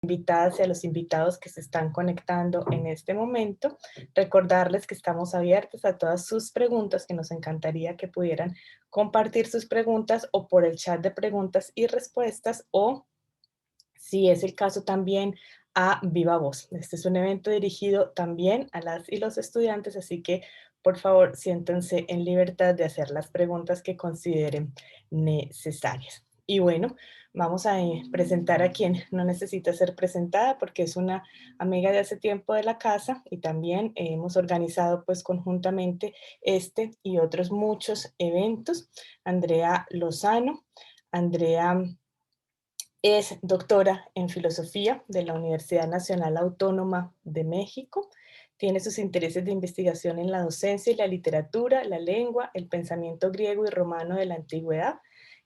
invitadas y a los invitados que se están conectando en este momento. Recordarles que estamos abiertos a todas sus preguntas, que nos encantaría que pudieran compartir sus preguntas o por el chat de preguntas y respuestas o, si es el caso, también a viva voz. Este es un evento dirigido también a las y los estudiantes, así que por favor siéntense en libertad de hacer las preguntas que consideren necesarias. Y bueno, vamos a presentar a quien no necesita ser presentada porque es una amiga de hace tiempo de la casa y también hemos organizado pues conjuntamente este y otros muchos eventos. Andrea Lozano. Andrea es doctora en filosofía de la Universidad Nacional Autónoma de México. Tiene sus intereses de investigación en la docencia y la literatura, la lengua, el pensamiento griego y romano de la antigüedad,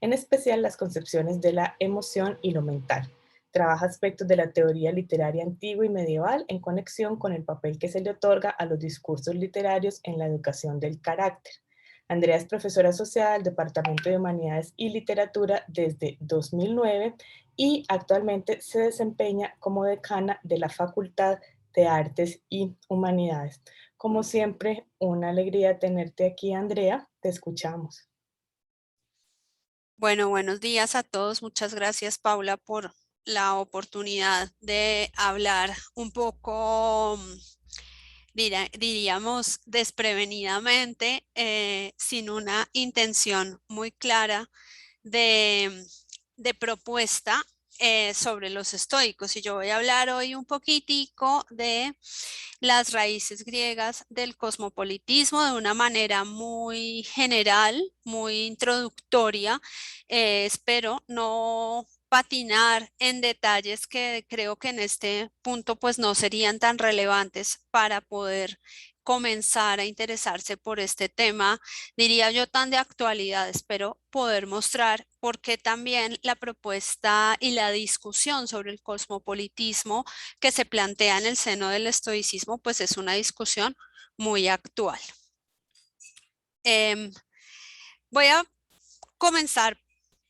en especial las concepciones de la emoción y lo mental. Trabaja aspectos de la teoría literaria antigua y medieval en conexión con el papel que se le otorga a los discursos literarios en la educación del carácter. Andrea es profesora asociada del Departamento de Humanidades y Literatura desde 2009 y actualmente se desempeña como decana de la Facultad de Artes y Humanidades. Como siempre, una alegría tenerte aquí, Andrea. Te escuchamos. Bueno, buenos días a todos. Muchas gracias, Paula, por la oportunidad de hablar un poco, diríamos, desprevenidamente, sin una intención muy clara de, de propuesta sobre los estoicos. Y yo voy a hablar hoy un poquitico de las raíces griegas del cosmopolitismo de una manera muy general, muy introductoria. Espero no patinar en detalles que creo que en este punto pues no serían tan relevantes para poder comenzar a interesarse por este tema, diría yo, tan de actualidad. Espero poder mostrar por qué también la propuesta y la discusión sobre el cosmopolitismo que se plantea en el seno del estoicismo, pues es una discusión muy actual. Em, Voy a comenzar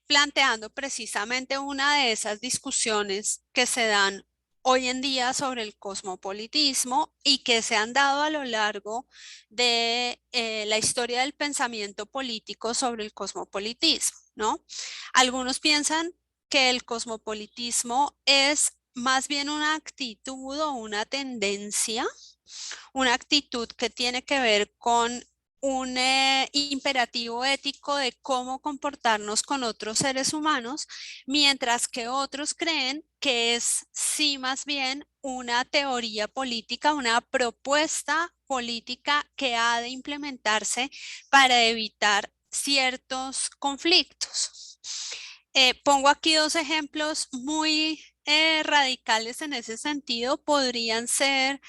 planteando precisamente una de esas discusiones que se dan hoy en día sobre el cosmopolitismo y que se han dado a lo largo de la historia del pensamiento político sobre el cosmopolitismo, ¿no? Algunos piensan que el cosmopolitismo es más bien una actitud o una actitud que tiene que ver con un imperativo ético de cómo comportarnos con otros seres humanos, mientras que otros creen que es sí más bien una teoría política, una propuesta política que ha de implementarse para evitar ciertos conflictos. Pongo aquí dos ejemplos muy radicales en ese sentido. Podrían ser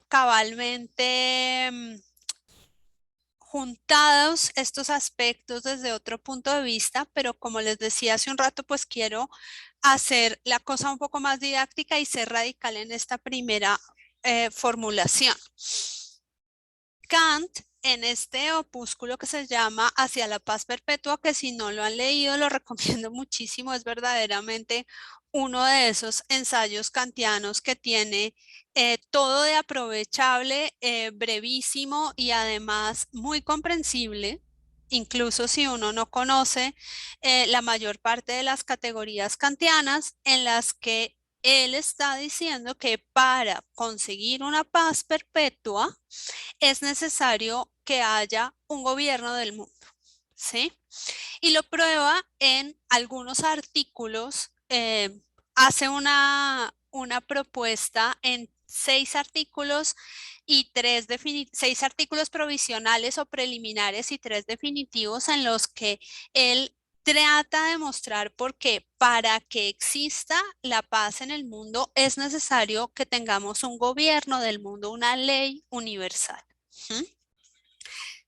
cabalmente juntados estos aspectos desde otro punto de vista, pero como les decía hace un rato, pues quiero hacer la cosa un poco más didáctica y ser radical en esta primera formulación. Kant, en este opúsculo que se llama Hacia la paz perpetua, que si no lo han leído lo recomiendo muchísimo, es verdaderamente uno de esos ensayos kantianos que tiene todo de aprovechable, brevísimo y además muy comprensible. Incluso si uno no conoce la mayor parte de las categorías kantianas en las que él está diciendo que para conseguir una paz perpetua, es necesario que haya un gobierno del mundo, ¿sí? Y lo prueba en algunos artículos, hace una propuesta en 6 artículos y 6 artículos provisionales o preliminares y 3 definitivos en los que él trata de mostrar por qué para que exista la paz en el mundo es necesario que tengamos un gobierno del mundo, una ley universal. ¿Mm?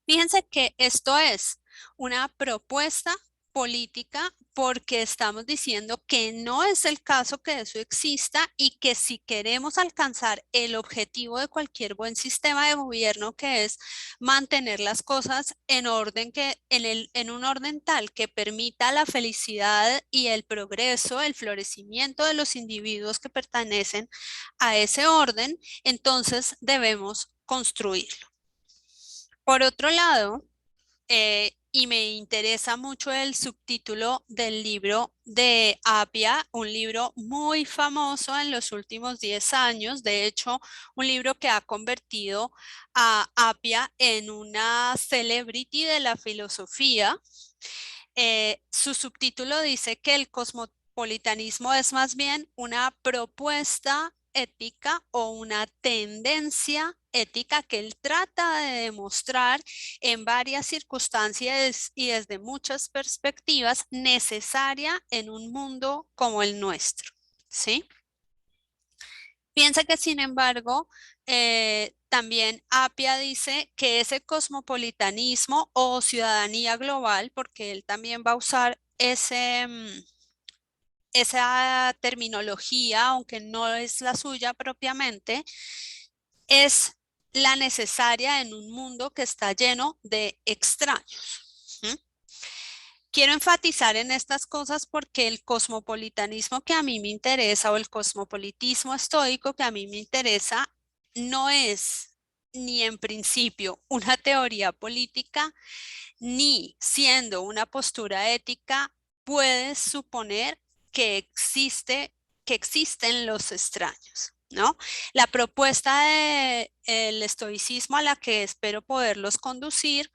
Fíjense que esto es una propuesta política porque estamos diciendo que no es el caso que eso exista y que si queremos alcanzar el objetivo de cualquier buen sistema de gobierno, que es mantener las cosas en orden, en un orden tal que permita la felicidad y el progreso, el florecimiento de los individuos que pertenecen a ese orden, entonces debemos construirlo. Por otro lado, y me interesa mucho el subtítulo del libro de Appiah, un libro muy famoso en los últimos 10 años, de hecho, un libro que ha convertido a Appiah en una celebrity de la filosofía. Su subtítulo dice que el cosmopolitanismo es más bien una propuesta ética o una tendencia ética que él trata de demostrar en varias circunstancias y desde muchas perspectivas necesaria en un mundo como el nuestro, ¿sí? Piensa que, sin embargo, también Appiah dice que ese cosmopolitanismo o ciudadanía global, porque él también va a usar esa terminología, aunque no es la suya propiamente, es la necesaria en un mundo que está lleno de extraños. ¿Mm? Quiero enfatizar en estas cosas porque el cosmopolitanismo que a mí me interesa o el cosmopolitismo estoico que a mí me interesa no es ni en principio una teoría política, ni siendo una postura ética puede suponer que que existen los extraños, ¿no? La propuesta del estoicismo a la que espero poderlos conducir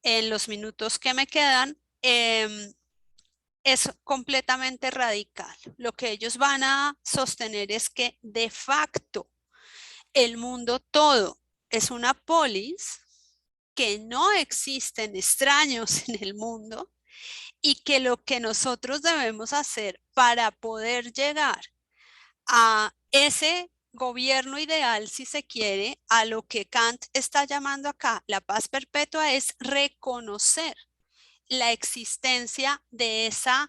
en los minutos que me quedan es completamente radical. Lo que ellos van a sostener es que de facto el mundo todo es una polis, que no existen extraños en el mundo y que lo que nosotros debemos hacer para poder llegar a ese gobierno ideal, si se quiere, a lo que Kant está llamando acá la paz perpetua, es reconocer la existencia de esa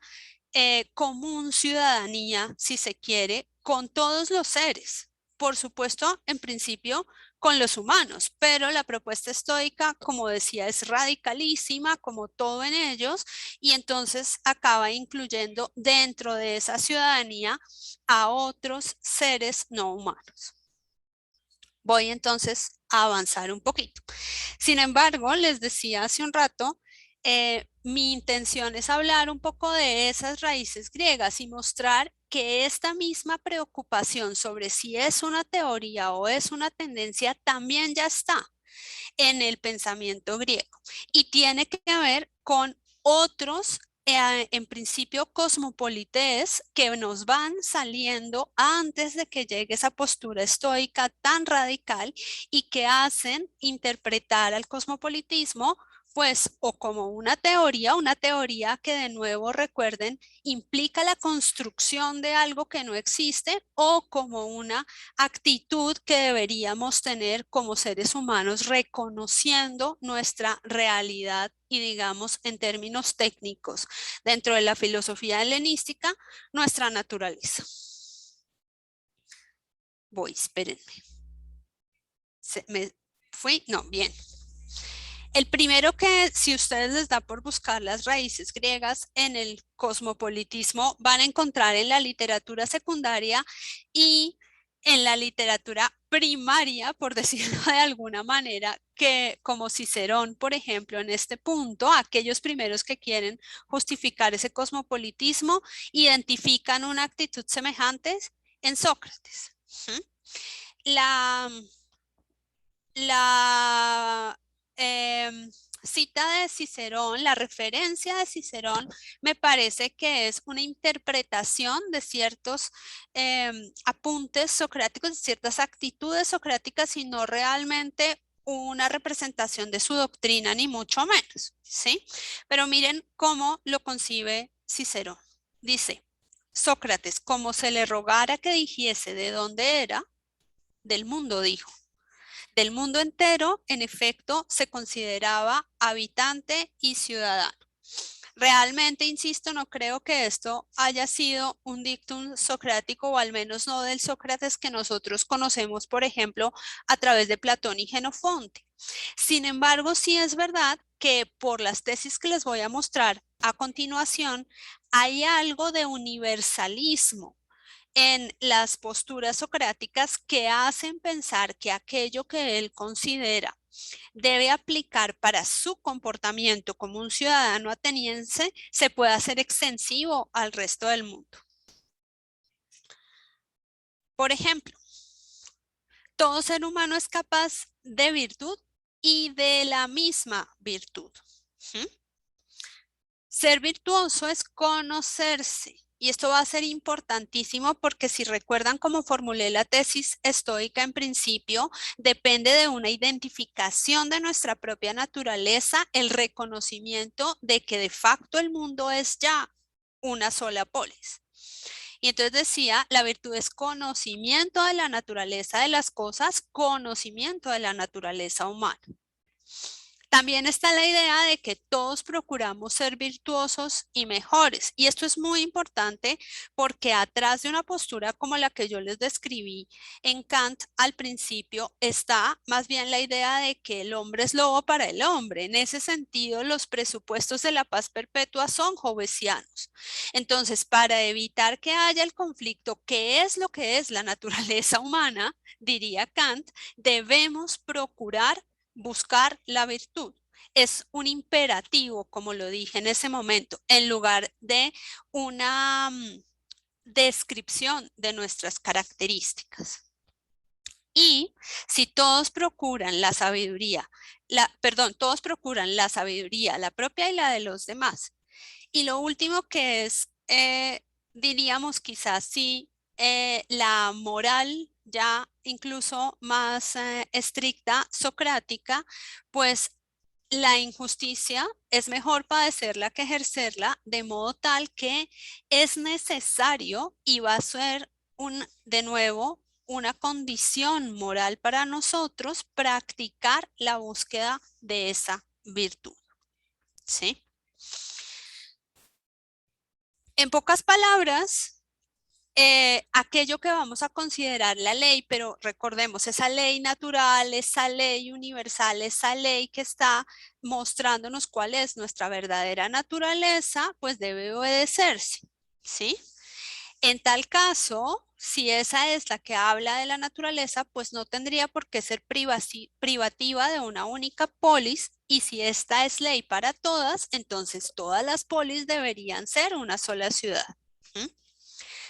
común ciudadanía, si se quiere, con todos los seres. Por supuesto, en principio, con los humanos, pero la propuesta estoica, como decía, es radicalísima, como todo en ellos, y entonces acaba incluyendo dentro de esa ciudadanía a otros seres no humanos. Voy entonces a avanzar un poquito. Sin embargo, les decía hace un rato, mi intención es hablar un poco de esas raíces griegas y mostrar que esta misma preocupación sobre si es una teoría o es una tendencia también ya está en el pensamiento griego y tiene que ver con otros en principio cosmopolites que nos van saliendo antes de que llegue esa postura estoica tan radical y que hacen interpretar al cosmopolitismo pues o como una teoría que de nuevo recuerden implica la construcción de algo que no existe o como una actitud que deberíamos tener como seres humanos reconociendo nuestra realidad y digamos en términos técnicos dentro de la filosofía helenística, nuestra naturaleza. Voy, espérenme. ¿Me fui? No, bien. El primero que, si ustedes les da por buscar las raíces griegas en el cosmopolitismo, van a encontrar en la literatura secundaria y en la literatura primaria, por decirlo de alguna manera, que como Cicerón, por ejemplo, en este punto, aquellos primeros que quieren justificar ese cosmopolitismo identifican una actitud semejante en Sócrates. La la cita de Cicerón, la referencia de Cicerón, me parece que es una interpretación de ciertos apuntes socráticos, de ciertas actitudes socráticas y no realmente una representación de su doctrina, ni mucho menos, ¿sí? Pero miren cómo lo concibe Cicerón. Dice, Sócrates, como se le rogara que dijese de dónde era, del mundo dijo. Del mundo entero, en efecto, se consideraba habitante y ciudadano. Realmente, insisto, no creo que esto haya sido un dictum socrático, o al menos no del Sócrates que nosotros conocemos, por ejemplo, a través de Platón y Jenofonte. Sin embargo, sí es verdad que por las tesis que les voy a mostrar a continuación, hay algo de universalismo en las posturas socráticas que hacen pensar que aquello que él considera debe aplicar para su comportamiento como un ciudadano ateniense se puede hacer extensivo al resto del mundo. Por ejemplo, todo ser humano es capaz de virtud y de la misma virtud. ¿Sí? Ser virtuoso es conocerse. Y esto va a ser importantísimo porque si recuerdan cómo formulé la tesis estoica en principio, depende de una identificación de nuestra propia naturaleza, el reconocimiento de que de facto el mundo es ya una sola polis. Y entonces decía, la virtud es conocimiento de la naturaleza de las cosas, conocimiento de la naturaleza humana. También está la idea de que todos procuramos ser virtuosos y mejores. Y esto es muy importante porque atrás de una postura como la que yo les describí en Kant al principio está más bien la idea de que el hombre es lobo para el hombre. En ese sentido, los presupuestos de la paz perpetua son hobbesianos. Entonces, para evitar que haya el conflicto, ¿qué es lo que es la naturaleza humana? Diría Kant, debemos procurar buscar la virtud. Es un imperativo, como lo dije en ese momento, en lugar de una descripción de nuestras características. Y si todos procuran la sabiduría, todos procuran la sabiduría, la propia y la de los demás. Y lo último que es, diríamos quizás sí, la moral ya incluso más estricta, socrática, pues la injusticia es mejor padecerla que ejercerla, de modo tal que es necesario y va a ser de nuevo una condición moral para nosotros practicar la búsqueda de esa virtud. ¿Sí? En pocas palabras, aquello que vamos a considerar la ley, pero recordemos, esa ley natural, esa ley universal, esa ley que está mostrándonos cuál es nuestra verdadera naturaleza, pues debe obedecerse, ¿sí? En tal caso, si esa es la que habla de la naturaleza, pues no tendría por qué ser privativa de una única polis, y si esta es ley para todas, entonces todas las polis deberían ser una sola ciudad. ¿Mm?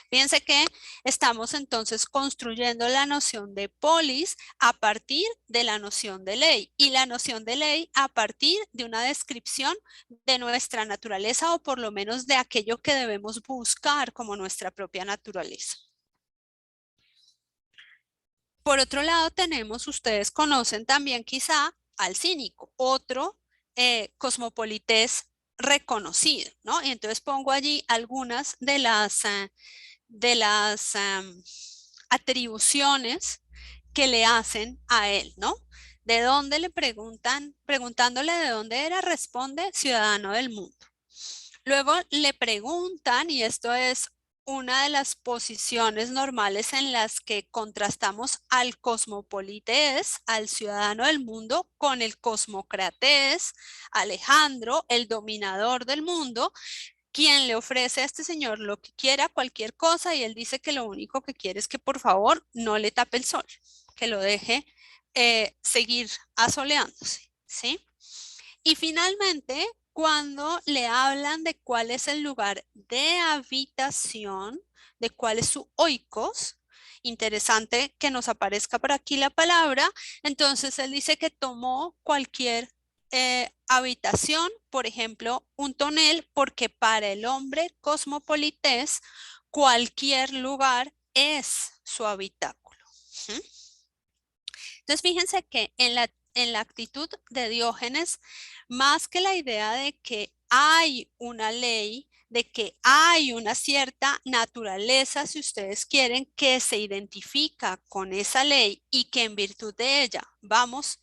Fíjense que estamos entonces construyendo la noción de polis a partir de la noción de ley, y la noción de ley a partir de una descripción de nuestra naturaleza, o por lo menos de aquello que debemos buscar como nuestra propia naturaleza. Por otro lado tenemos, ustedes conocen también quizá al cínico, otro cosmopolités reconocido, ¿no? Y entonces pongo allí algunas de las atribuciones que le hacen a él, ¿no? ¿De dónde le preguntan? Preguntándole de dónde era, responde ciudadano del mundo. Luego le preguntan, y esto es una de las posiciones normales en las que contrastamos al cosmopolités, al ciudadano del mundo, con el cosmocratés, Alejandro, el dominador del mundo, quien le ofrece a este señor lo que quiera, cualquier cosa, y él dice que lo único que quiere es que por favor no le tape el sol, que lo deje seguir asoleándose, ¿sí? Y finalmente, cuando le hablan de cuál es el lugar de habitación, de cuál es su oikos, interesante que nos aparezca por aquí la palabra, entonces él dice que tomó cualquier habitación, por ejemplo, un tonel, porque para el hombre cosmopolités cualquier lugar es su habitáculo. ¿Sí? Entonces fíjense que en la actitud de Diógenes, más que la idea de que hay una ley, de que hay una cierta naturaleza, si ustedes quieren, que se identifica con esa ley y que en virtud de ella vamos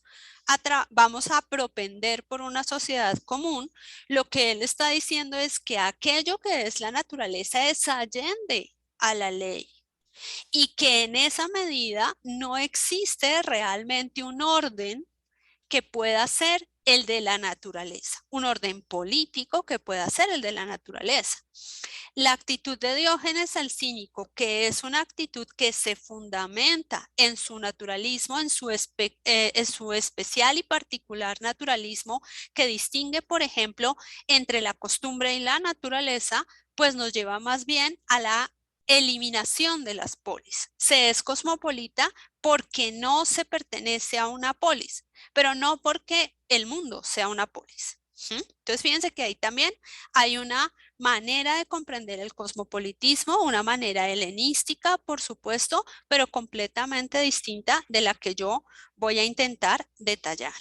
vamos a propender por una sociedad común, lo que él está diciendo es que aquello que es la naturaleza es allende a la ley y que en esa medida no existe realmente un orden que pueda ser el de la naturaleza, un orden político que pueda ser el de la naturaleza. La actitud de Diógenes el Cínico, que es una actitud que se fundamenta en su naturalismo, en su especial y particular naturalismo, que distingue, por ejemplo, entre la costumbre y la naturaleza, pues nos lleva más bien a la eliminación de las polis. Se es cosmopolita porque no se pertenece a una polis, pero no porque el mundo sea una polis. ¿Sí? Entonces, fíjense que ahí también hay una manera de comprender el cosmopolitismo, una manera helenística, por supuesto, pero completamente distinta de la que yo voy a intentar detallar.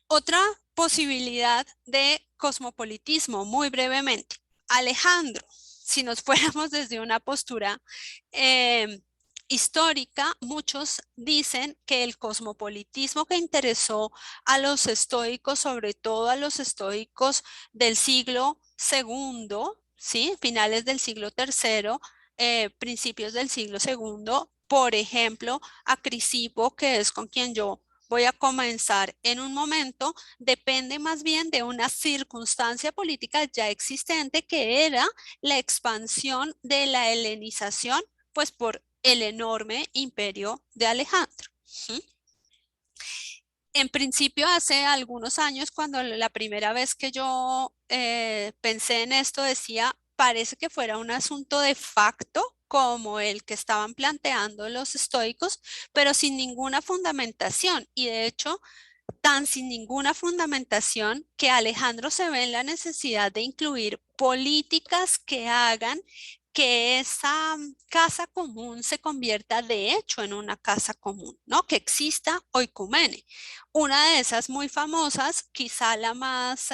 Otra posibilidad de cosmopolitismo, muy brevemente. Alejandro, si nos fuéramos desde una postura histórica, muchos dicen que el cosmopolitismo que interesó a los estoicos, sobre todo a los estoicos del siglo segundo, ¿sí? Finales del siglo tercero, principios del siglo segundo, por ejemplo, a Crisipo, que es con quien yo voy a comenzar en un momento, depende más bien de una circunstancia política ya existente que era la expansión de la helenización, pues por el enorme imperio de Alejandro. ¿Sí? En principio, hace algunos años, cuando la primera vez que yo pensé en esto, decía, parece que fuera un asunto de facto, como el que estaban planteando los estoicos, pero sin ninguna fundamentación. Y de hecho, tan sin ninguna fundamentación que Alejandro se ve en la necesidad de incluir políticas que hagan que esa casa común se convierta de hecho en una casa común, ¿no? Que exista oikumene. Una de esas muy famosas, quizá la más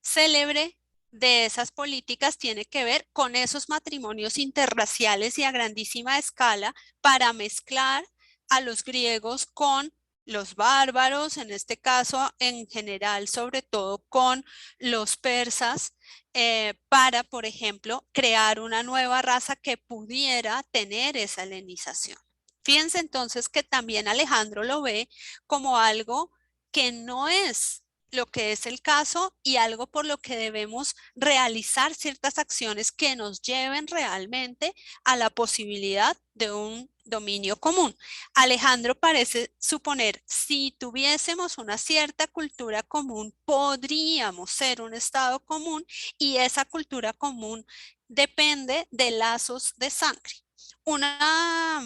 célebre de esas políticas, tiene que ver con esos matrimonios interraciales y a grandísima escala para mezclar a los griegos con los bárbaros, en este caso en general, sobre todo con los persas, para, por ejemplo, crear una nueva raza que pudiera tener esa helenización. Fíjense entonces que también Alejandro lo ve como algo que no es lo que es el caso y algo por lo que debemos realizar ciertas acciones que nos lleven realmente a la posibilidad de un dominio común. Alejandro parece suponer, si tuviésemos una cierta cultura común, podríamos ser un estado común y esa cultura común depende de lazos de sangre. Una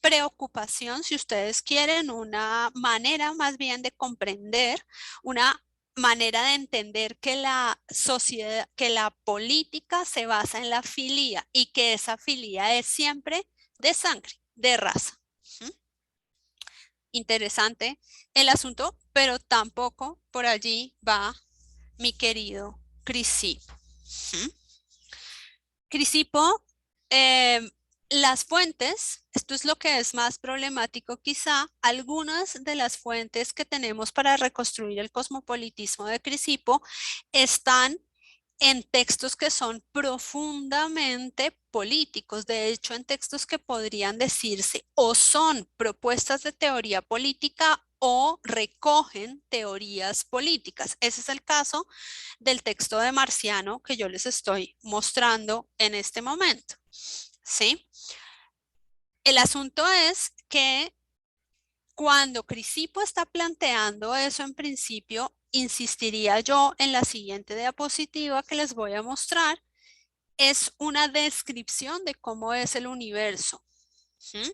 preocupación, si ustedes quieren, una manera más bien de comprender, una manera de entender que la sociedad, que la política se basa en la filía y que esa filía es siempre de sangre, de raza. ¿Mm? Interesante el asunto, pero tampoco por allí va mi querido Crisipo. ¿Mm? Crisipo, las fuentes, esto es lo que es más problemático quizá, algunas de las fuentes que tenemos para reconstruir el cosmopolitismo de Crisipo están en textos que son profundamente políticos, de hecho en textos que podrían decirse o son propuestas de teoría política o recogen teorías políticas. Ese es el caso del texto de Marciano que yo les estoy mostrando en este momento. ¿Sí? El asunto es que cuando Crisipo está planteando eso en principio, insistiría yo en la siguiente diapositiva que les voy a mostrar, es una descripción de cómo es el universo, ¿sí?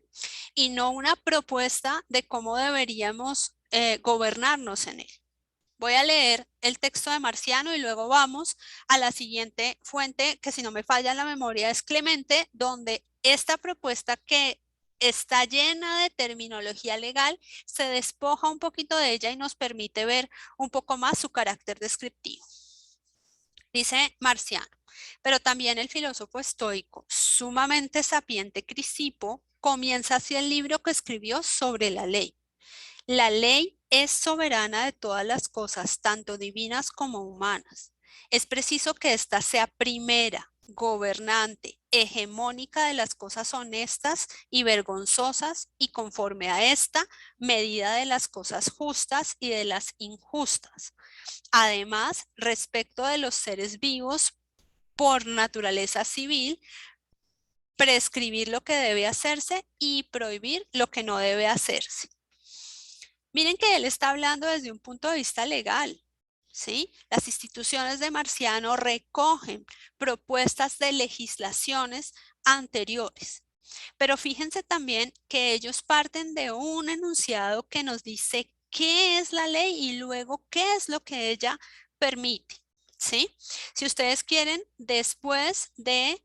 Y no una propuesta de cómo deberíamos gobernarnos en él. Voy a leer el texto de Marciano y luego vamos a la siguiente fuente, que si no me falla la memoria es Clemente, donde esta propuesta que está llena de terminología legal se despoja un poquito de ella y nos permite ver un poco más su carácter descriptivo. Dice Marciano. Pero también el filósofo estoico, sumamente sapiente Crisipo, comienza así el libro que escribió sobre la ley. La ley es soberana de todas las cosas, tanto divinas como humanas. Es preciso que ésta sea primera, gobernante, hegemónica de las cosas honestas y vergonzosas y conforme a esta, medida de las cosas justas y de las injustas. Además, respecto de los seres vivos, por naturaleza civil, prescribir lo que debe hacerse y prohibir lo que no debe hacerse. Miren que él está hablando desde un punto de vista legal, ¿sí? Las instituciones de Marciano recogen propuestas de legislaciones anteriores, pero fíjense también que ellos parten de un enunciado que nos dice qué es la ley y luego qué es lo que ella permite, ¿sí? Si ustedes quieren, después de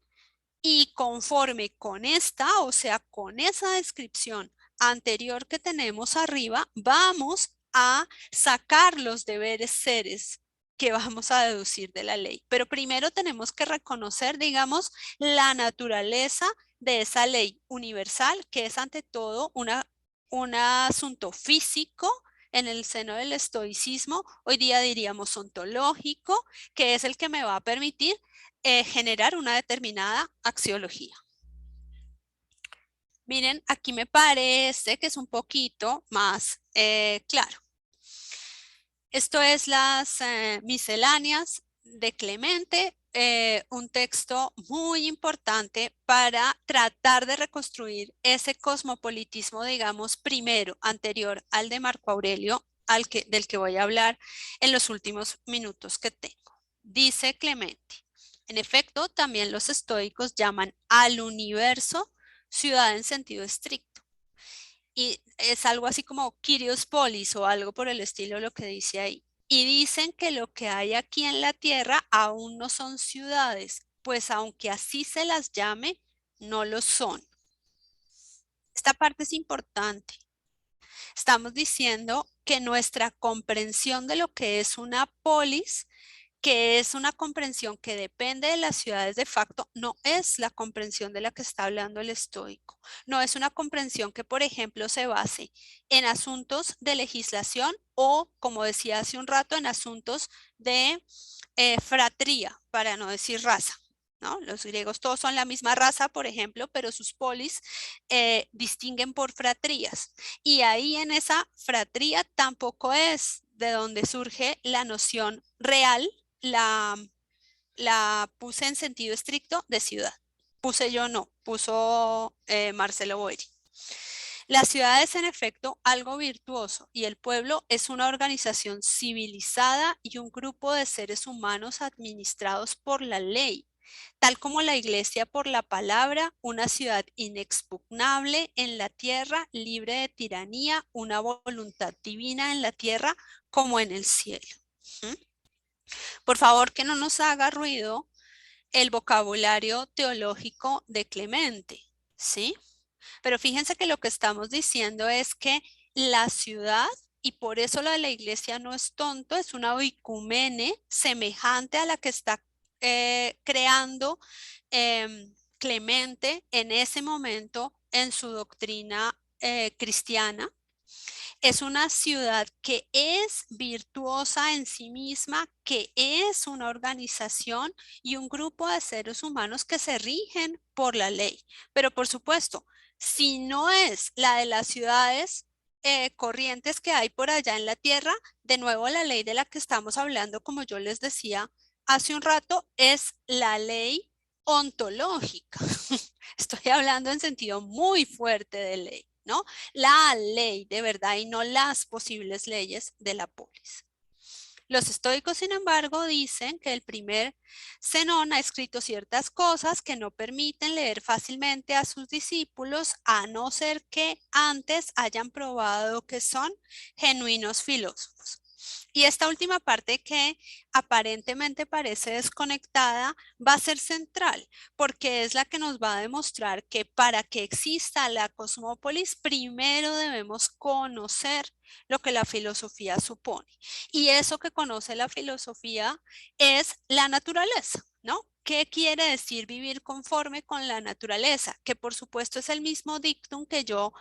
y conforme con esta, o sea, con esa descripción anterior que tenemos arriba, vamos a sacar los deberes seres que vamos a deducir de la ley. Pero primero tenemos que reconocer, digamos, la naturaleza de esa ley universal, que es ante todo un asunto físico en el seno del estoicismo, hoy día diríamos ontológico, que es el que me va a permitir generar una determinada axiología. Miren, aquí me parece que es un poquito más claro. Esto es las misceláneas de Clemente, un texto muy importante para tratar de reconstruir ese cosmopolitismo, digamos, primero, anterior al de Marco Aurelio, del que voy a hablar en los últimos minutos que tengo. Dice Clemente, en efecto, también los estoicos llaman al universo ciudad en sentido estricto. Y es algo así como Kyrios Polis o algo por el estilo lo que dice ahí. Y dicen que lo que hay aquí en la tierra aún no son ciudades, pues aunque así se las llame, no lo son. Esta parte es importante. Estamos diciendo que nuestra comprensión de lo que es una polis, que es una comprensión que depende de las ciudades de facto, no es la comprensión de la que está hablando el estoico. No es una comprensión que, por ejemplo, se base en asuntos de legislación o, como decía hace un rato, en asuntos de fratría, para no decir raza. ¿No? Los griegos todos son la misma raza, por ejemplo, pero sus polis distinguen por fratrías. Y ahí en esa fratría tampoco es de donde surge la noción real, la puse en sentido estricto de ciudad. Puse yo no, puso Marcelo Boeri. La ciudad es en efecto algo virtuoso y el pueblo es una organización civilizada y un grupo de seres humanos administrados por la ley, tal como la iglesia por la palabra, una ciudad inexpugnable en la tierra, libre de tiranía, una voluntad divina en la tierra como en el cielo. ¿Mm? Por favor, que no nos haga ruido el vocabulario teológico de Clemente, ¿sí? Pero fíjense que lo que estamos diciendo es que la ciudad, y por eso lo de la iglesia no es tonto, es una oicumene semejante a la que está creando Clemente en ese momento en su doctrina cristiana. Es una ciudad que es virtuosa en sí misma, que es una organización y un grupo de seres humanos que se rigen por la ley. Pero por supuesto, si no es la de las ciudades corrientes que hay por allá en la tierra, de nuevo la ley de la que estamos hablando, como yo les decía hace un rato, es la ley ontológica. Estoy hablando en sentido muy fuerte de ley, ¿no? La ley de verdad y no las posibles leyes de la polis. Los estoicos, sin embargo, dicen que el primer Zenón ha escrito ciertas cosas que no permiten leer fácilmente a sus discípulos, a no ser que antes hayan probado que son genuinos filósofos. Y esta última parte que aparentemente parece desconectada va a ser central porque es la que nos va a demostrar que para que exista la cosmópolis primero debemos conocer lo que la filosofía supone. Y eso que conoce la filosofía es la naturaleza, ¿no? ¿qué quiere decir vivir conforme con la naturaleza? Que por supuesto es el mismo dictum que yo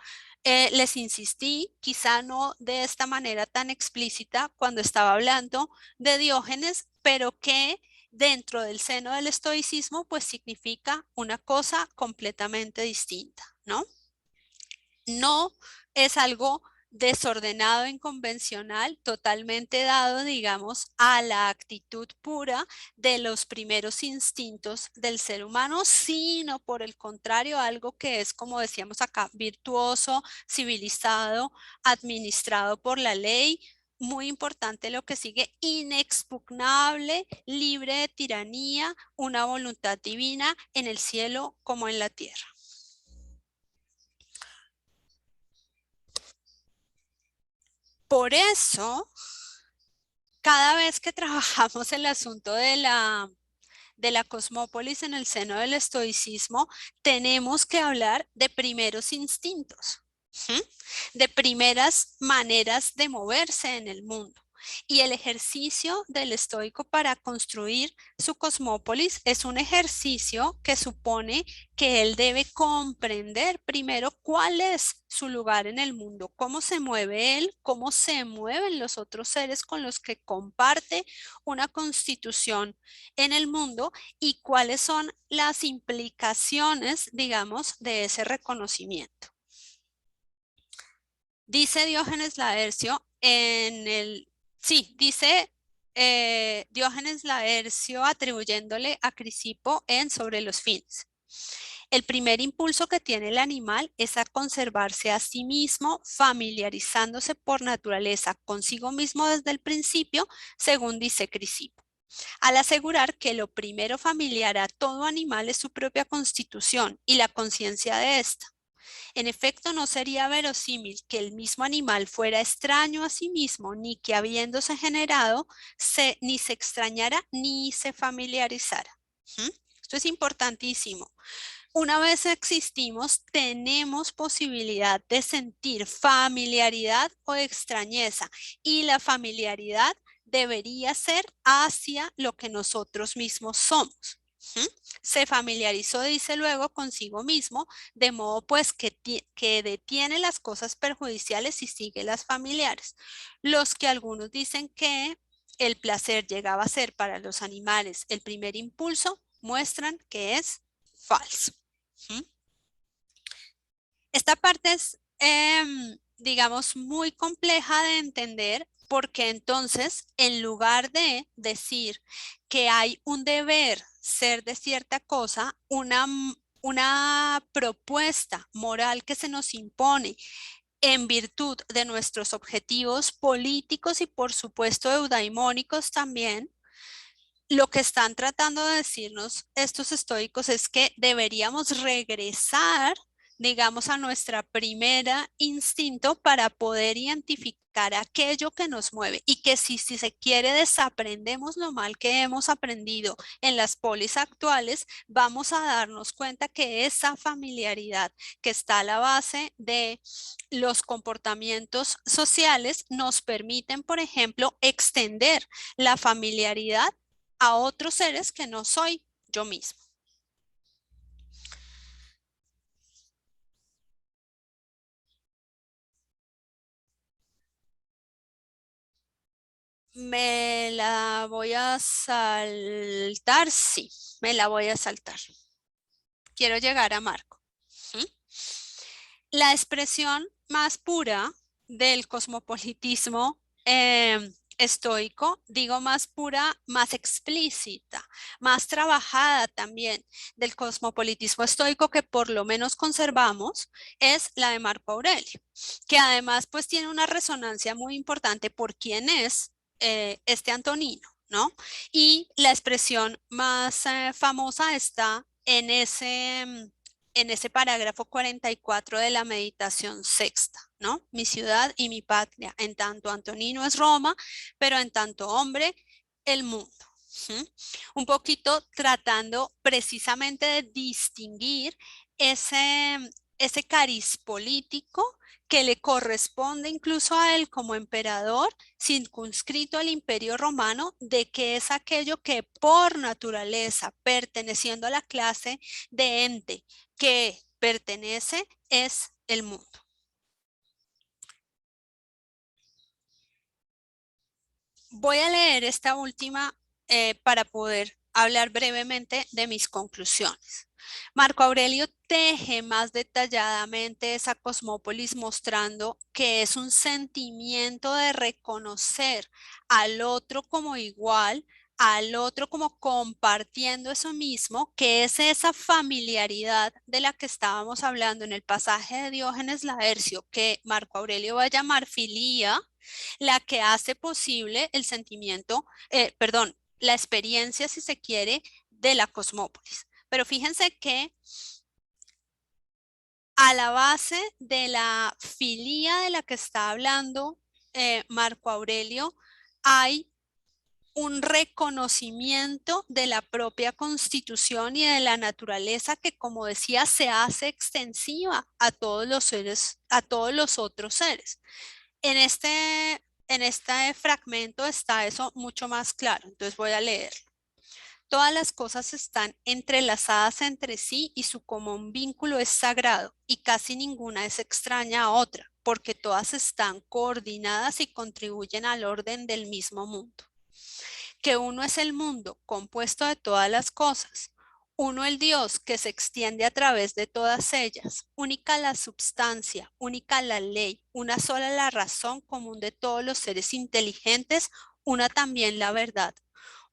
les insistí, quizá no de esta manera tan explícita cuando estaba hablando de Diógenes, pero que dentro del seno del estoicismo pues significa una cosa completamente distinta, ¿no? No es algo desordenado, inconvencional, totalmente dado, digamos, a la actitud pura de los primeros instintos del ser humano, sino por el contrario, algo que es, como decíamos acá, virtuoso, civilizado, administrado por la ley. Muy importante lo que sigue, inexpugnable, libre de tiranía, una voluntad divina en el cielo como en la tierra. Por eso, cada vez que trabajamos el asunto de la cosmópolis en el seno del estoicismo, tenemos que hablar de primeros instintos, ¿sí? De primeras maneras de moverse en el mundo. Y el ejercicio del estoico para construir su cosmópolis es un ejercicio que supone que él debe comprender primero cuál es su lugar en el mundo, cómo se mueve él, cómo se mueven los otros seres con los que comparte una constitución en el mundo y cuáles son las implicaciones, digamos, de ese reconocimiento. Dice Diógenes Laercio dice Diógenes Laercio atribuyéndole a Crisipo en Sobre los fines. El primer impulso que tiene el animal es a conservarse a sí mismo, familiarizándose por naturaleza consigo mismo desde el principio, según dice Crisipo, al asegurar que lo primero familiar a todo animal es su propia constitución y la conciencia de ésta. En efecto, no sería verosímil que el mismo animal fuera extraño a sí mismo, ni que habiéndose generado, ni se extrañara ni se familiarizara. ¿Mm? Esto es importantísimo. Una vez existimos, tenemos posibilidad de sentir familiaridad o extrañeza, y la familiaridad debería ser hacia lo que nosotros mismos somos. ¿Mm? Se familiarizó, dice luego, consigo mismo, de modo pues que detiene las cosas perjudiciales y sigue las familiares. Los que algunos dicen que el placer llegaba a ser para los animales el primer impulso, muestran que es falso. ¿Mm? Esta parte es, digamos, muy compleja de entender porque entonces, en lugar de decir que hay un deber ser de cierta cosa, una propuesta moral que se nos impone en virtud de nuestros objetivos políticos y por supuesto eudaimónicos también, lo que están tratando de decirnos estos estoicos es que deberíamos regresar, digamos, a nuestra primera instinto para poder identificar aquello que nos mueve y que si se quiere desaprendemos lo mal que hemos aprendido en las polis actuales, vamos a darnos cuenta que esa familiaridad que está a la base de los comportamientos sociales nos permiten, por ejemplo, extender la familiaridad a otros seres que no soy yo mismo. ¿Me la voy a saltar? Sí, me la voy a saltar. Quiero llegar a Marco. ¿Sí? La expresión más pura del cosmopolitismo estoico, digo más pura, más explícita, más trabajada también del cosmopolitismo estoico que por lo menos conservamos, es la de Marco Aurelio, que además pues tiene una resonancia muy importante por quién es este Antonino, ¿no? Y la expresión más famosa está en ese parágrafo 44 de la meditación sexta, ¿no? Mi ciudad y mi patria, en tanto Antonino es Roma, pero en tanto hombre, el mundo. ¿Sí? Un poquito tratando precisamente de distinguir ese, ese cariz político que le corresponde incluso a él como emperador circunscrito al Imperio Romano, de que es aquello que por naturaleza, perteneciendo a la clase de ente que pertenece, es el mundo. Voy a leer esta última para poder hablar brevemente de mis conclusiones. Marco Aurelio teje más detalladamente esa cosmópolis mostrando que es un sentimiento de reconocer al otro como igual, al otro como compartiendo eso mismo, que es esa familiaridad de la que estábamos hablando en el pasaje de Diógenes Laercio, que Marco Aurelio va a llamar filía, la que hace posible el sentimiento, perdón, la experiencia, si se quiere, de la cosmópolis. Pero fíjense que a la base de la filía de la que está hablando Marco Aurelio hay un reconocimiento de la propia constitución y de la naturaleza que, como decía, se hace extensiva a todos los seres, a todos los otros seres. En este fragmento está eso mucho más claro, entonces voy a leer. Todas las cosas están entrelazadas entre sí y su común vínculo es sagrado y casi ninguna es extraña a otra, porque todas están coordinadas y contribuyen al orden del mismo mundo. Que uno es el mundo compuesto de todas las cosas, uno el Dios que se extiende a través de todas ellas, única la substancia, única la ley, una sola la razón común de todos los seres inteligentes, una también la verdad.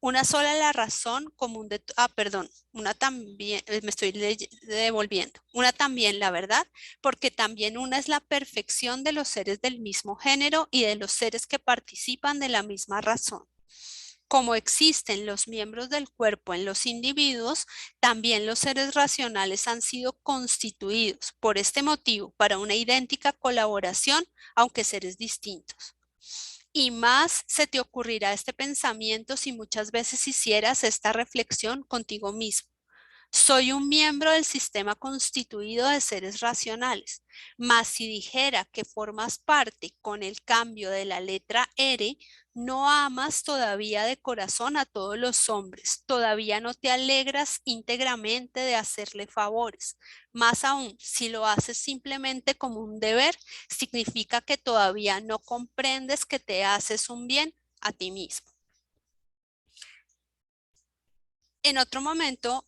Una sola la razón común de, perdón, una también, me estoy devolviendo, una también la verdad, porque también una es la perfección de los seres del mismo género y de los seres que participan de la misma razón. Como existen los miembros del cuerpo en los individuos, también los seres racionales han sido constituidos por este motivo para una idéntica colaboración, aunque seres distintos. Y más se te ocurrirá este pensamiento si muchas veces hicieras esta reflexión contigo mismo. Soy un miembro del sistema constituido de seres racionales, mas si dijera que formas parte con el cambio de la letra R, no amas todavía de corazón a todos los hombres, todavía no te alegras íntegramente de hacerle favores. Más aún, si lo haces simplemente como un deber, significa que todavía no comprendes que te haces un bien a ti mismo. En otro momento,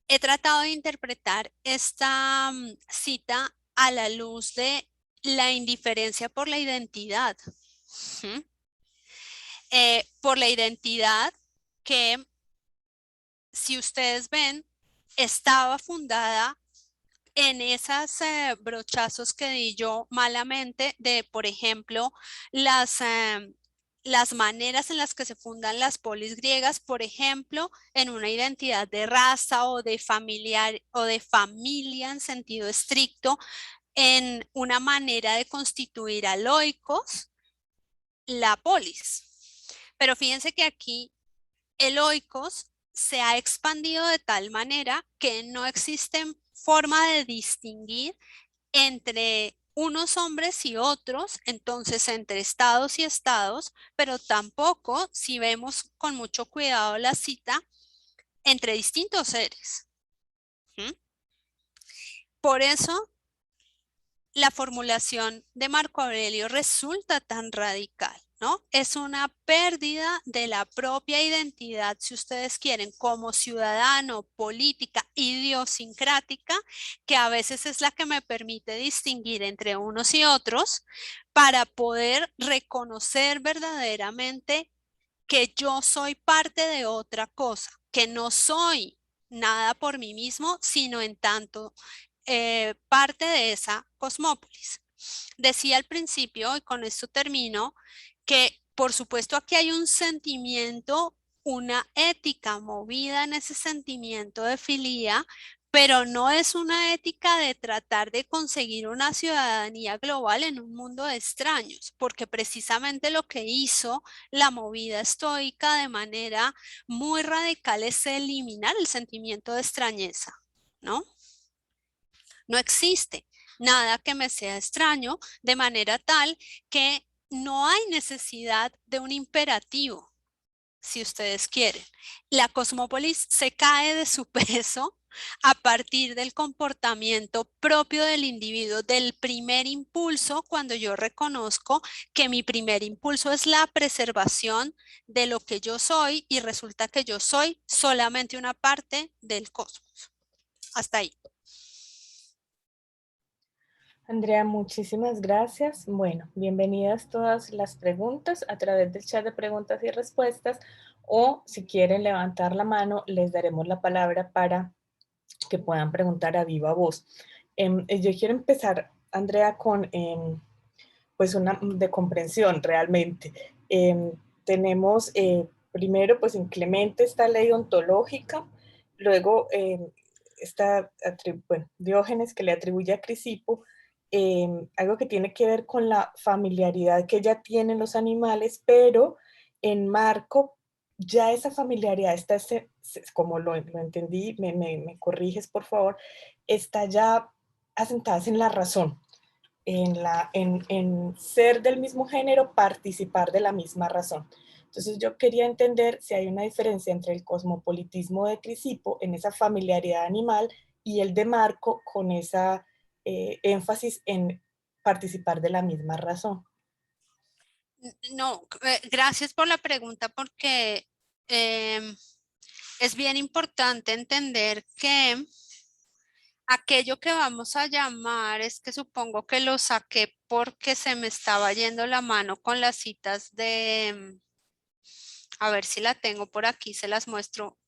he tratado de interpretar esta cita a la luz de la indiferencia por la identidad. ¿Sí? Por la identidad que, si ustedes ven, estaba fundada en esos brochazos que di yo malamente de, por ejemplo, las maneras en las que se fundan las polis griegas, por ejemplo, en una identidad de raza o de familiar o de familia en sentido estricto, en una manera de constituir a loicos la polis. Pero fíjense que aquí el oikos se ha expandido de tal manera que no existe forma de distinguir entre unos hombres y otros, entonces entre estados y estados, pero tampoco, si vemos con mucho cuidado la cita, entre distintos seres. ¿Mm? Por eso la formulación de Marco Aurelio resulta tan radical, ¿no? Es una pérdida de la propia identidad, si ustedes quieren, como ciudadano, política, idiosincrática, que a veces es la que me permite distinguir entre unos y otros para poder reconocer verdaderamente que yo soy parte de otra cosa, que no soy nada por mí mismo, sino en tanto parte de esa cosmópolis. Decía al principio, y con esto termino, que por supuesto aquí hay un sentimiento, una ética movida en ese sentimiento de filía, pero no es una ética de tratar de conseguir una ciudadanía global en un mundo de extraños, porque precisamente lo que hizo la movida estoica de manera muy radical es eliminar el sentimiento de extrañeza, ¿no? No existe nada que me sea extraño, de manera tal que no hay necesidad de un imperativo, si ustedes quieren. La cosmópolis se cae de su peso a partir del comportamiento propio del individuo, del primer impulso, cuando yo reconozco que mi primer impulso es la preservación de lo que yo soy y resulta que yo soy solamente una parte del cosmos. Hasta ahí. Andrea, muchísimas gracias. Bueno, bienvenidas todas las preguntas a través del chat de preguntas y respuestas, o si quieren levantar la mano, les daremos la palabra para que puedan preguntar a viva voz. Yo quiero empezar, Andrea, con pues una de comprensión realmente. Tenemos primero, pues en Clemente esta ley ontológica, luego está bueno, Diógenes que le atribuye a Crisipo algo que tiene que ver con la familiaridad que ya tienen los animales, pero en Marco ya esa familiaridad está, como lo entendí, me corriges por favor, está ya asentada en la razón, en ser del mismo género, participar de la misma razón. Entonces yo quería entender si hay una diferencia entre el cosmopolitismo de Crisipo en esa familiaridad animal y el de Marco con esa énfasis en participar de la misma razón. No, gracias por la pregunta porque es bien importante entender que aquello que vamos a llamar, es que supongo que lo saqué porque se me estaba yendo la mano con las citas de, a ver si la tengo por aquí, se las muestro.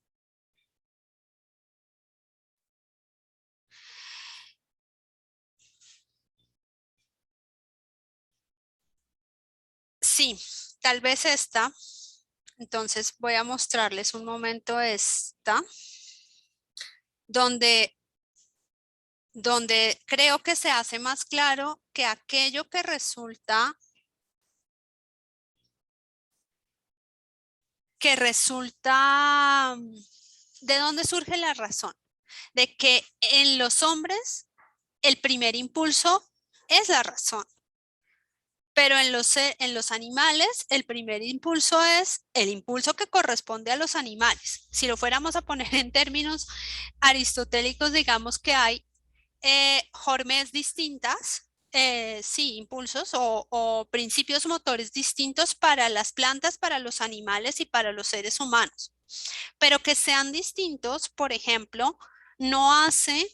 Sí, tal vez esta. Entonces voy a mostrarles un momento esta, donde, donde creo que se hace más claro que aquello que resulta, ¿de dónde surge la razón? De que en los hombres el primer impulso es la razón, pero en los animales el primer impulso es el impulso que corresponde a los animales. Si lo fuéramos a poner en términos aristotélicos, digamos que hay hormonas distintas, sí, impulsos o principios motores distintos para las plantas, para los animales y para los seres humanos. Pero que sean distintos, por ejemplo, no hace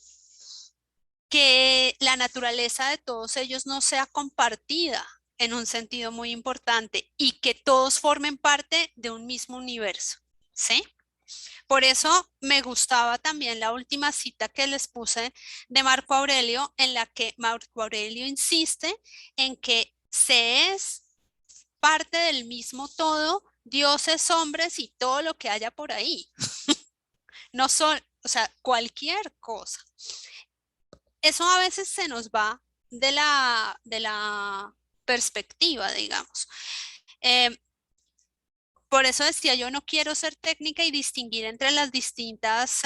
que la naturaleza de todos ellos no sea compartida en un sentido muy importante y que todos formen parte de un mismo universo, ¿sí? Por eso me gustaba también la última cita que les puse de Marco Aurelio, en la que Marco Aurelio insiste en que se es parte del mismo todo, dioses, hombres y todo lo que haya por ahí. No son, o sea, cualquier cosa. Eso a veces se nos va de la perspectiva, digamos. Eh, por eso decía, yo no quiero ser técnica y distinguir entre las distintas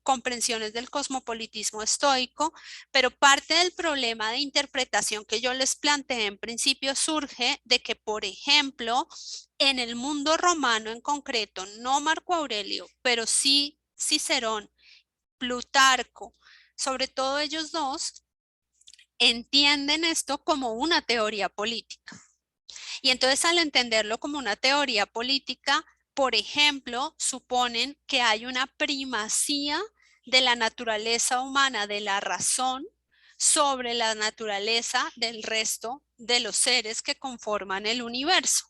comprensiones del cosmopolitismo estoico, pero parte del problema de interpretación que yo les planteé en principio surge de que, por ejemplo, en el mundo romano en concreto, no Marco Aurelio, pero sí Cicerón, Plutarco, sobre todo ellos dos, entienden esto como una teoría política. Y entonces al entenderlo como una teoría política, por ejemplo, suponen que hay una primacía de la naturaleza humana, de la razón, sobre la naturaleza del resto de los seres que conforman el universo.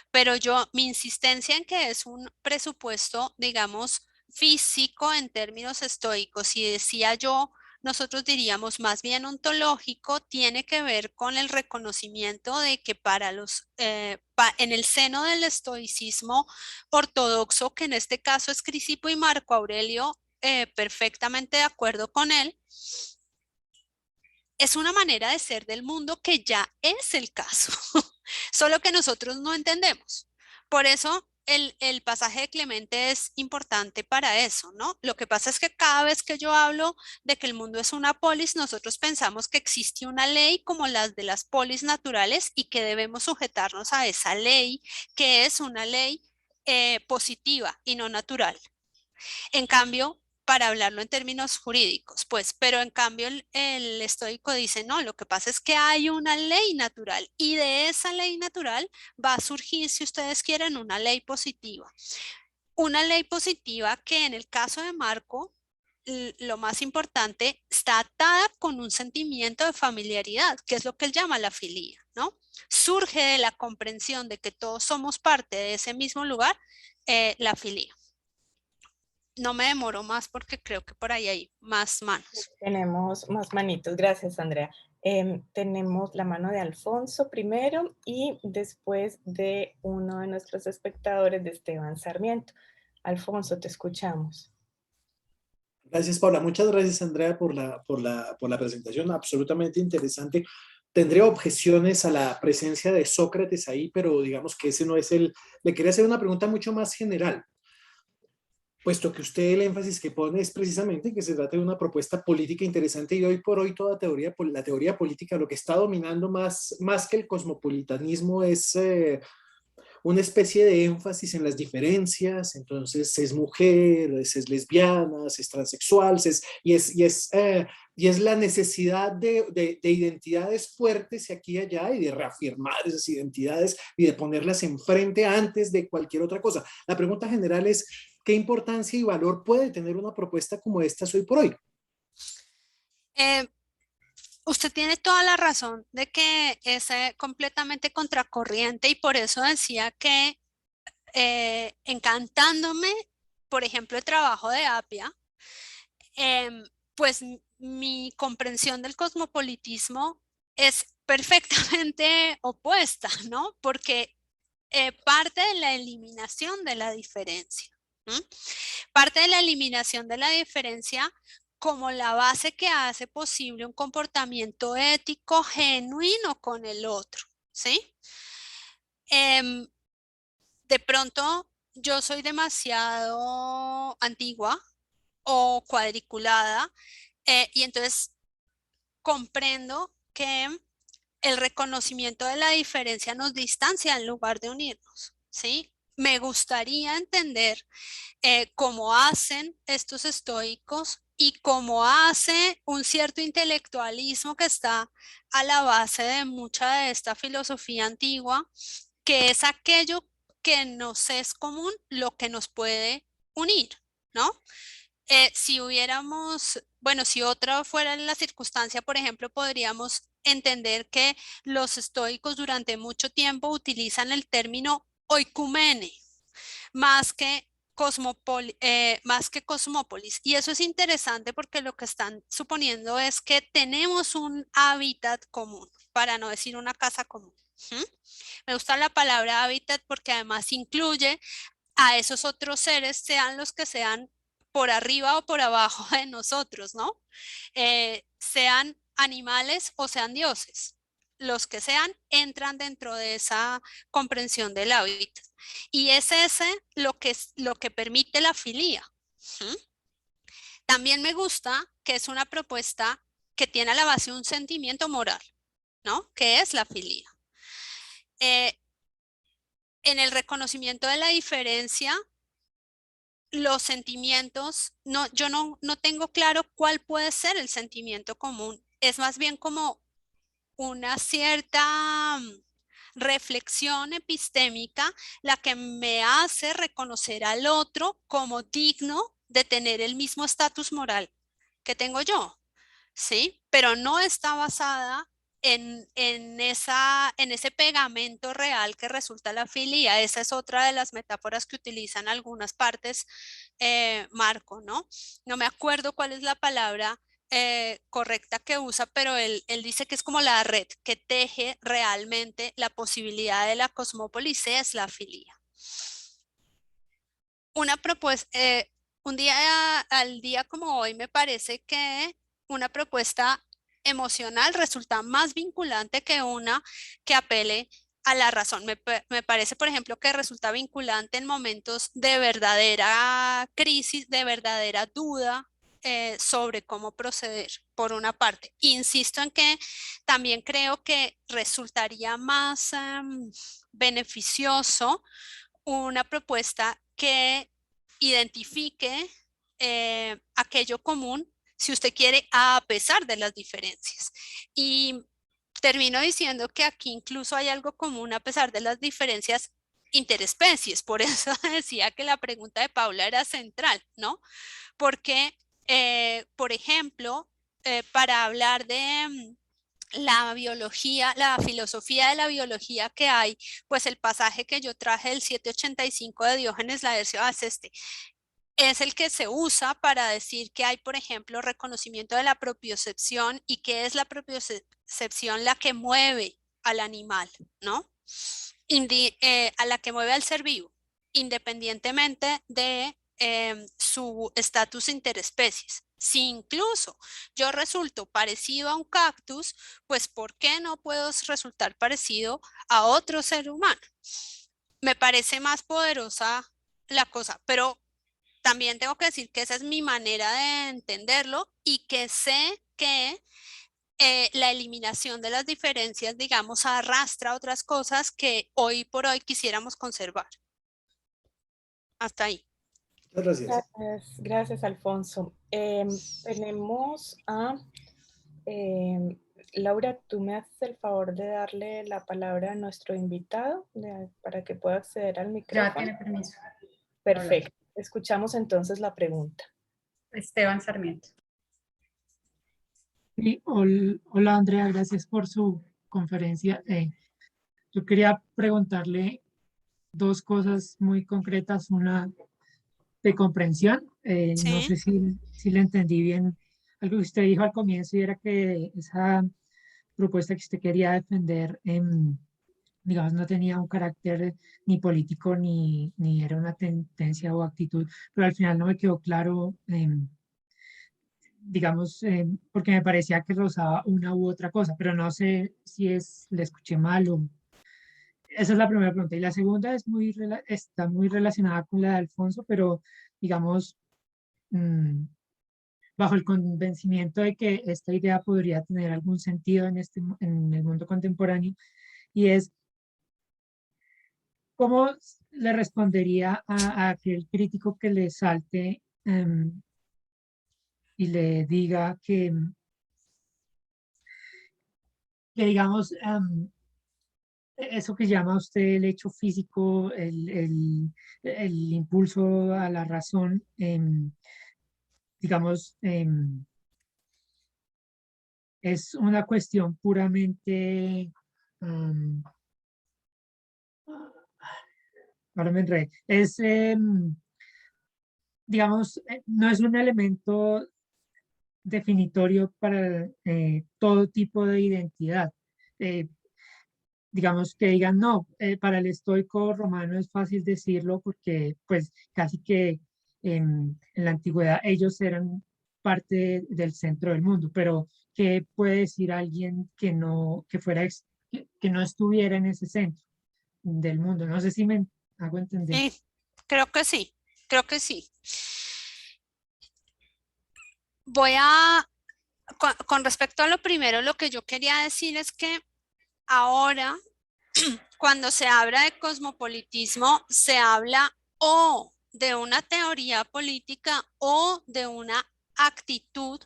Pero mi insistencia en que es un presupuesto, digamos, físico en términos estoicos, y decía yo, nosotros diríamos más bien ontológico, tiene que ver con el reconocimiento de que en el seno del estoicismo ortodoxo, que en este caso es Crisipo y Marco Aurelio, perfectamente de acuerdo con él, es una manera de ser del mundo que ya es el caso, solo que nosotros no entendemos. Por eso el pasaje de Clemente es importante para eso, ¿no? Lo que pasa es que cada vez que yo hablo de que el mundo es una polis, nosotros pensamos que existe una ley como las de las polis naturales y que debemos sujetarnos a esa ley, que es una ley positiva y no natural. En cambio, para hablarlo en términos jurídicos, pues, pero en cambio el estoico dice, no, lo que pasa es que hay una ley natural y de esa ley natural va a surgir, si ustedes quieren, una ley positiva. Una ley positiva que en el caso de Marco, lo más importante, está atada con un sentimiento de familiaridad, que es lo que él llama la filía, ¿no? Surge de la comprensión de que todos somos parte de ese mismo lugar, la filía. No me demoro más porque creo que por ahí hay más manos. Tenemos más manitos. Gracias, Andrea. Tenemos la mano de Alfonso primero y después de uno de nuestros espectadores, de Esteban Sarmiento. Alfonso, te escuchamos. Gracias, Paula. Muchas gracias, Andrea, por la presentación. Absolutamente interesante. Tendré objeciones a la presencia de Sócrates ahí, pero digamos que ese no es el... Le quería hacer una pregunta mucho más general, puesto que usted el énfasis que pone es precisamente que se trata de una propuesta política interesante y hoy por hoy toda teoría, la teoría política, lo que está dominando más que el cosmopolitanismo es una especie de énfasis en las diferencias, entonces es mujer, es lesbiana, es transexual, y es la necesidad de identidades fuertes aquí y allá y de reafirmar esas identidades y de ponerlas enfrente antes de cualquier otra cosa. La pregunta general es, ¿qué importancia y valor puede tener una propuesta como esta hoy por hoy? Eh, Usted tiene toda la razón de que es completamente contracorriente y por eso decía que encantándome, por ejemplo, el trabajo de Apia, pues mi comprensión del cosmopolitismo es perfectamente opuesta, ¿no? Porque parte de la eliminación de la diferencia. ¿Mm? Parte de la eliminación de la diferencia como la base que hace posible un comportamiento ético genuino con el otro, ¿sí? Em, de pronto yo soy demasiado antigua o cuadriculada y entonces comprendo que el reconocimiento de la diferencia nos distancia en lugar de unirnos, ¿sí? Me gustaría entender cómo hacen estos estoicos y cómo hace un cierto intelectualismo que está a la base de mucha de esta filosofía antigua, que es aquello que nos es común, lo que nos puede unir, ¿no? Si hubiéramos, bueno, si otra fuera la circunstancia, por ejemplo, podríamos entender que los estoicos durante mucho tiempo utilizan el término oikumene, más que más que cosmópolis. Y eso es interesante porque lo que están suponiendo es que tenemos un hábitat común, para no decir una casa común. ¿Mm? Me gusta la palabra hábitat porque además incluye a esos otros seres, sean los que sean por arriba o por abajo de nosotros, ¿no? Sean animales o sean dioses. Los que sean entran dentro de esa comprensión del hábitat. Y es ese lo que permite la filía. ¿Mm? También me gusta que es una propuesta que tiene a la base un sentimiento moral, ¿no? Que es la filía. En el reconocimiento de la diferencia, los sentimientos, no, yo no tengo claro cuál puede ser el sentimiento común. Es más bien como una cierta reflexión epistémica la que me hace reconocer al otro como digno de tener el mismo estatus moral que tengo yo, ¿sí? Pero no está basada en ese pegamento real que resulta la filia. Esa es otra de las metáforas que utilizan algunas partes, Marco, ¿no? No me acuerdo cuál es la palabra correcta que usa, pero él dice que es como la red que teje realmente la posibilidad de la cosmópolis, es la filia. Una propuesta, un día al día como hoy me parece que una propuesta emocional resulta más vinculante que una que apele a la razón. Me parece, por ejemplo, que resulta vinculante en momentos de verdadera crisis, de verdadera duda sobre cómo proceder, por una parte. Insisto en que también creo que resultaría más beneficioso una propuesta que identifique aquello común, si usted quiere, a pesar de las diferencias. Y termino diciendo que aquí incluso hay algo común a pesar de las diferencias interespecies. Por eso decía que la pregunta de Paula era central, ¿no? Porque, por ejemplo, para hablar de la biología, la filosofía de la biología que hay, pues el pasaje que yo traje del 785 de Diógenes Laercio Aceste es el que se usa para decir que hay, por ejemplo, reconocimiento de la propiocepción y que es la propiocepción la que mueve al animal, ¿no? A la que mueve al ser vivo, independientemente de su estatus interespecies. Si incluso yo resulto parecido a un cactus, pues ¿por qué no puedo resultar parecido a otro ser humano? Me parece más poderosa la cosa, pero también tengo que decir que esa es mi manera de entenderlo y que sé que la eliminación de las diferencias, digamos, arrastra otras cosas que hoy por hoy quisiéramos conservar. Hasta ahí. Muchas gracias. Gracias, Alfonso. Tenemos a Laura, tú me haces el favor de darle la palabra a nuestro invitado para que pueda acceder al micrófono. Ya tiene permiso. Perfecto. Escuchamos entonces la pregunta. Esteban Sarmiento. Sí, hola Andrea, gracias por su conferencia. Yo quería preguntarle dos cosas muy concretas, una de comprensión. No Sí. sé si le entendí bien algo que usted dijo al comienzo y era que esa propuesta que usted quería defender, digamos, no tenía un carácter ni político ni era una tendencia o actitud, pero al final no me quedó claro. Digamos, porque me parecía que rozaba una u otra cosa, pero no sé si le escuché mal o... Esa es la primera pregunta. Y la segunda es está muy relacionada con la de Alfonso, pero digamos, mm, bajo el convencimiento de que esta idea podría tener algún sentido en el mundo contemporáneo, y es, ¿cómo le respondería a aquel crítico que le salte y le diga que digamos, eso que llama usted el hecho físico, el impulso a la razón, digamos, es una cuestión puramente, ahora me enredé, digamos, no es un elemento definitorio para todo tipo de identidad. Eh, digamos que digan, no, para el estoico romano es fácil decirlo porque pues casi que en la antigüedad ellos eran parte del centro del mundo, pero ¿qué puede decir alguien que no, que no estuviera en ese centro del mundo? No sé si me hago entender. Sí, creo que sí, creo que sí. Voy a, con respecto a lo primero, lo que yo quería decir es que ahora, cuando se habla de cosmopolitismo, se habla o de una teoría política o de una actitud,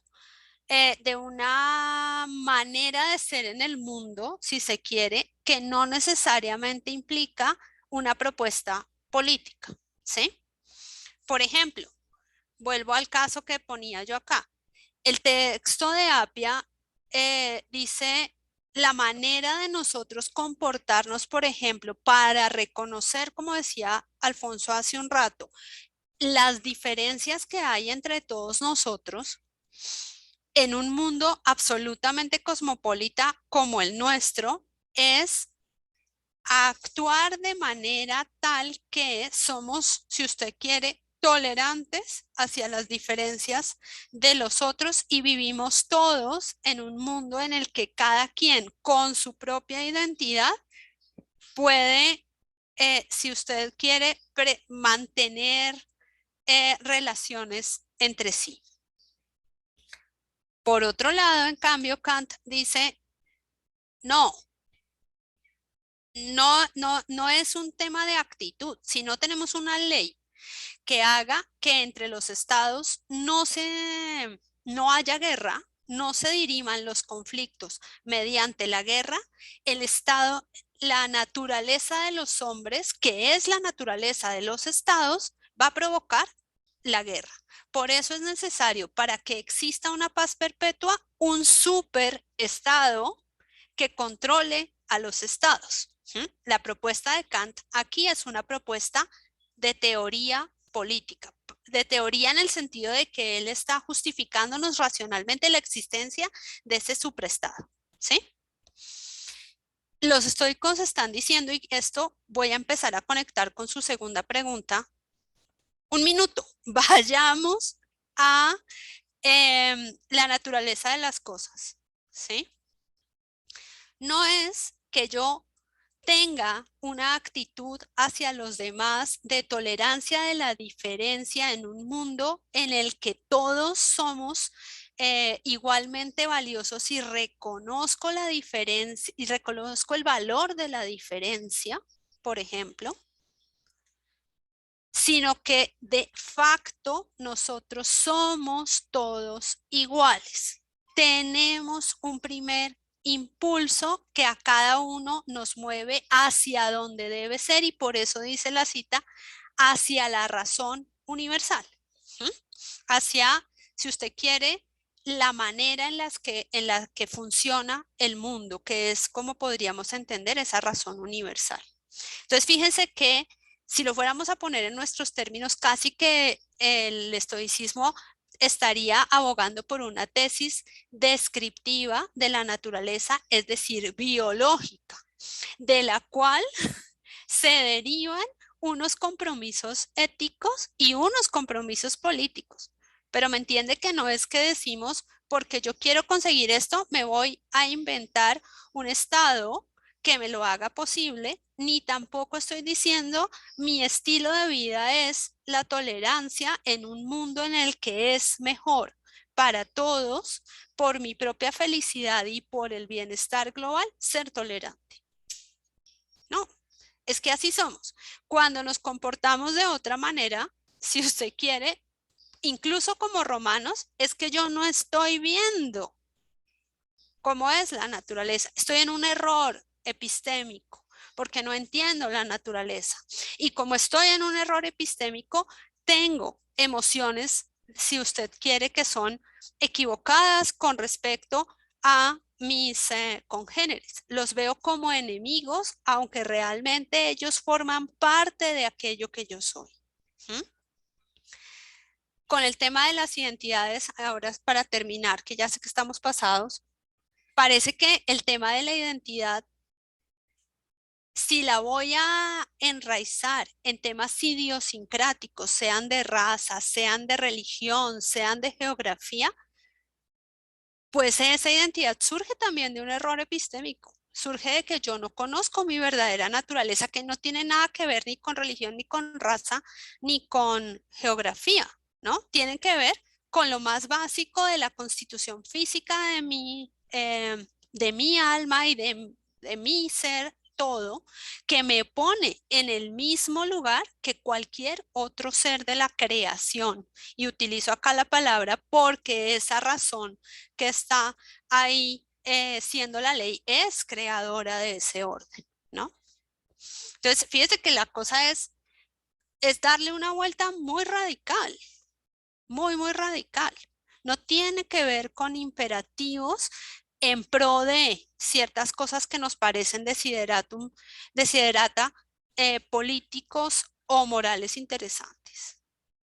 de una manera de ser en el mundo, si se quiere, que no necesariamente implica una propuesta política, ¿sí? Por ejemplo, vuelvo al caso que ponía yo acá. El texto de Apia dice la manera de nosotros comportarnos, por ejemplo, para reconocer, como decía Alfonso hace un rato, las diferencias que hay entre todos nosotros en un mundo absolutamente cosmopolita como el nuestro, es actuar de manera tal que somos, si usted quiere, tolerantes hacia las diferencias de los otros y vivimos todos en un mundo en el que cada quien con su propia identidad puede, si usted quiere, mantener relaciones entre sí. Por otro lado, en cambio, Kant dice, no es un tema de actitud. Si no tenemos una ley que haga que entre los estados no haya guerra, no se diriman los conflictos mediante la guerra, el estado, la naturaleza de los hombres, que es la naturaleza de los estados, va a provocar la guerra. Por eso es necesario, para que exista una paz perpetua, un superestado que controle a los estados. La propuesta de Kant aquí es una propuesta de teoría política, de teoría en el sentido de que él está justificándonos racionalmente la existencia de ese superestado, ¿sí? Los estoicos están diciendo, y esto voy a empezar a conectar con su segunda pregunta. Un minuto, vayamos a la naturaleza de las cosas, ¿sí? No es que yo tenga una actitud hacia los demás de tolerancia de la diferencia en un mundo en el que todos somos igualmente valiosos, y reconozco la diferencia y reconozco el valor de la diferencia, por ejemplo, sino que de facto nosotros somos todos iguales. Tenemos un primer impulso que a cada uno nos mueve hacia donde debe ser, y por eso dice la cita, hacia la razón universal. Hacia, si usted quiere, la manera en la que funciona el mundo, que es como podríamos entender esa razón universal. Entonces, fíjense que si lo fuéramos a poner en nuestros términos, casi que el estoicismo estaría abogando por una tesis descriptiva de la naturaleza, es decir, biológica, de la cual se derivan unos compromisos éticos y unos compromisos políticos. Pero me entiende que no es que decimos, porque yo quiero conseguir esto, me voy a inventar un estado que me lo haga posible, ni tampoco estoy diciendo mi estilo de vida es la tolerancia en un mundo en el que es mejor para todos, por mi propia felicidad y por el bienestar global, ser tolerante. No, es que así somos. Cuando nos comportamos de otra manera, si usted quiere, incluso como romanos, es que yo no estoy viendo cómo es la naturaleza. Estoy en un error epistémico porque no entiendo la naturaleza. Y como estoy en un error epistémico, tengo emociones, si usted quiere, que son equivocadas con respecto a mis congéneres. Los veo como enemigos, aunque realmente ellos forman parte de aquello que yo soy. Con el tema de las identidades, ahora para terminar, que ya sé que estamos pasados, parece que el tema de la identidad, si la voy a enraizar en temas idiosincráticos, sean de raza, sean de religión, sean de geografía, pues esa identidad surge también de un error epistémico. Surge de que yo no conozco mi verdadera naturaleza, que no tiene nada que ver ni con religión, ni con raza, ni con geografía, ¿no? Tienen que ver con lo más básico de la constitución física de mi alma y de mi ser, todo, que me pone en el mismo lugar que cualquier otro ser de la creación. Y utilizo acá la palabra porque esa razón que está ahí siendo la ley es creadora de ese orden, ¿no? Entonces, fíjese que la cosa es darle una vuelta muy radical, muy radical. No tiene que ver con imperativos en pro de ciertas cosas que nos parecen desiderata políticos o morales interesantes,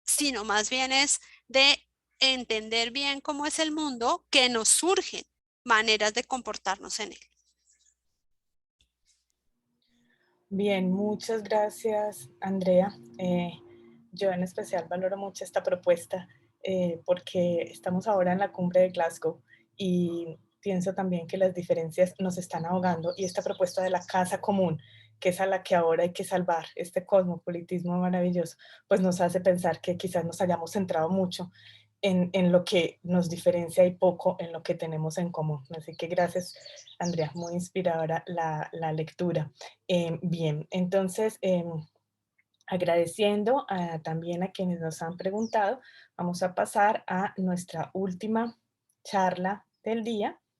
sino más bien es de entender bien cómo es el mundo, que nos surgen maneras de comportarnos en él. Bien, muchas gracias, Andrea. Yo en especial valoro mucho esta propuesta porque estamos ahora en la cumbre de Glasgow y pienso también que las diferencias nos están ahogando, y esta propuesta de la casa común que es a la que ahora hay que salvar, este cosmopolitismo maravilloso, pues nos hace pensar que quizás nos hayamos centrado mucho en lo que nos diferencia y poco en lo que tenemos en común. Así que gracias, Andrea, muy inspiradora la lectura. Bien, entonces, agradeciendo también a quienes nos han preguntado, vamos a pasar a nuestra última charla del día,